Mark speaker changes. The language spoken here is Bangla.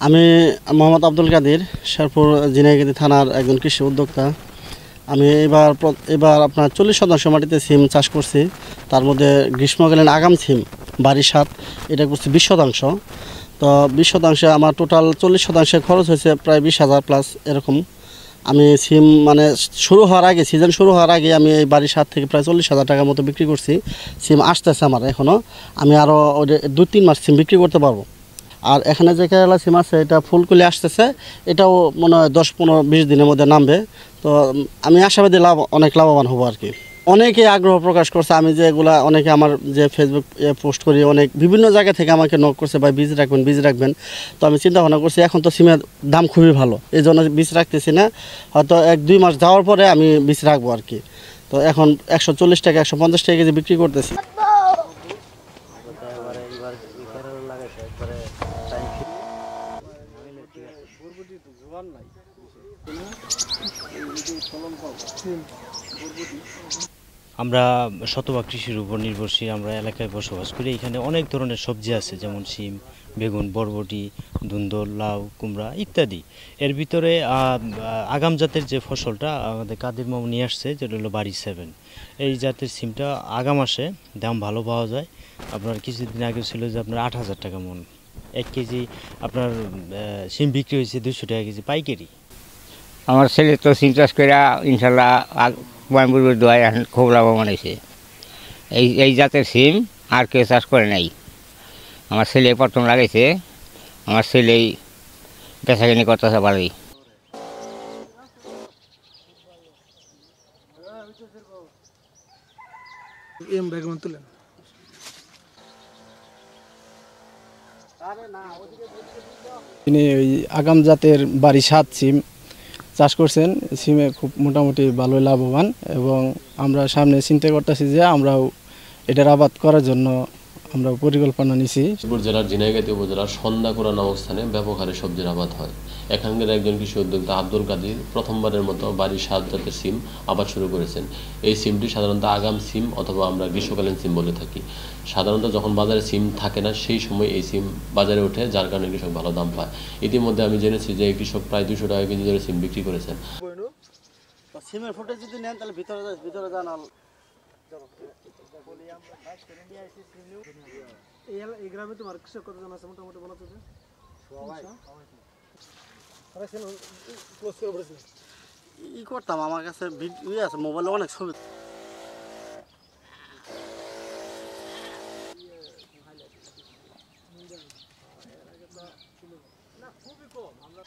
Speaker 1: আমি মোহাম্মদ আব্দুল কাদের, শেরপুর ঝিনাইগাতি থানার একজন কৃষি উদ্যোক্তা। আমি এবার আপনার 40% মাটিতে সিম চাষ করছি। তার মধ্যে গ্রীষ্মকালীন আগাম সিম বারিশাত এটা করছি 20%। তো 20%, আমার টোটাল 40% খরচ হয়েছে প্রায় 20,000 প্লাস এরকম। আমি সিম মানে শুরু হওয়ার আগে, সিজন শুরু হওয়ার আগে আমি এই বারিশাত থেকে প্রায় 40,000 টাকার মতো বিক্রি করছি। সিম আসতেছে আমার এখনও, আমি আরও 2-3 মাস সিম বিক্রি করতে পারবো। আর এখানে যে কেরালা সিম আছে এটা ফুলকুলি আসতেছে, এটাও মনে হয় 10-15-20 দিনের মধ্যে নামবে। তো আমি আশাবাদী অনেক লাভবান হবো আর কি। অনেকে আগ্রহ প্রকাশ করছে, আমি যে এগুলা অনেকে আমার যে ফেসবুক পোস্ট করি, অনেক বিভিন্ন জায়গা থেকে আমাকে নক করছে, ভাই বীজ রাখবেন। তো আমি চিন্তা ভাবনা করছি, এখন তো সিমের দাম খুবই ভালো, এই জন্য বীজ রাখতেছি না। হয়তো 1-2 মাস যাওয়ার পরে আমি বীজ রাখবো আর কি। তো এখন 140 টাকা 150 টাকা কেজি বিক্রি করতেছি।
Speaker 2: আমরা শতভাগ কৃষির উপর নির্ভরশীল। আমরা এলাকায় বসবাস করি। এখানে অনেক ধরনের সবজি আছে, যেমন শিম, বেগুন, বরবটি, ধুন্দল, লাউ, কুমড়া ইত্যাদি। এর ভিতরে আগাম জাতের যে ফসলটা আমাদের কাদের মামু নিয়ে আসছে, যেটা হলো বাড়ি 7, এই জাতের সিমটা আগাম আসে, দাম ভালো পাওয়া যায়। আপনার কিছুদিন আগে ছিল যে আপনার 8,000 টাকা মন 1 কেজি। আপনার সিম বিক্রি হয়েছে 200 টাকা কেজি পাইকারি।
Speaker 3: আমার ছেলে তো সিম চাষ করে ইনশাল্লাহ বয়ামপুরের দোয়ায় খুব লাভবান হয়েছে। এই জাতের সিম আর কেউ চাষ করে নাই। আমার ছেলে প্রথম লাগাইছে, আমার ছেলেই বেচাকিনি করতেছে ভালোই।
Speaker 4: তিনি ওই আগাম জাতের বারিশাত সিম চাষ করছেন। সিমে খুব মোটামুটি ভালোই লাভবান, এবং আমরা সামনে চিন্তা করতেছি যে আমরাও এটার আবাদ করার জন্য আমরা পরিকল্পনা নিছি।
Speaker 5: শেরপুর জেলার ঝিনাইগাতি উপজেলার সন্ধ্যাকুড়া নামক স্থানে ব্যাপক হারে সবজির আবাদ হয়। এখানকার একজন কৃষি উদ্যোক্তা আব্দুল কাদের প্রথমবারের মতো বারিশাত জাতের সিম আবাদ শুরু করেছেন। এই সিমটি সাধারণত আগাম সিম অথবা আমরা গ্রীষ্মকালীন সিম বলে থাকি। সাধারণত যখন বাজারে সিম থাকে না, সেই সময় এই সিম বাজারে ওঠে, যার কারণে কৃষক ভালো দাম পায়। ইতিমধ্যে আমি জেনেছি যে এই কৃষক প্রায় 200 টাকা কেজি ধরে সিম বিক্রি করেছেন।
Speaker 1: সিমের ফুটেজ যদি নেন তাহলে ভিতরে যান।
Speaker 6: এই গ্রামে তোমার কৃষক কতজন আছে মোটামুটি বলা যাবে?
Speaker 1: ই করতাম, আমার কাছে আছে, মোবাইলে অনেক ছবি। খুবই কম, আমরা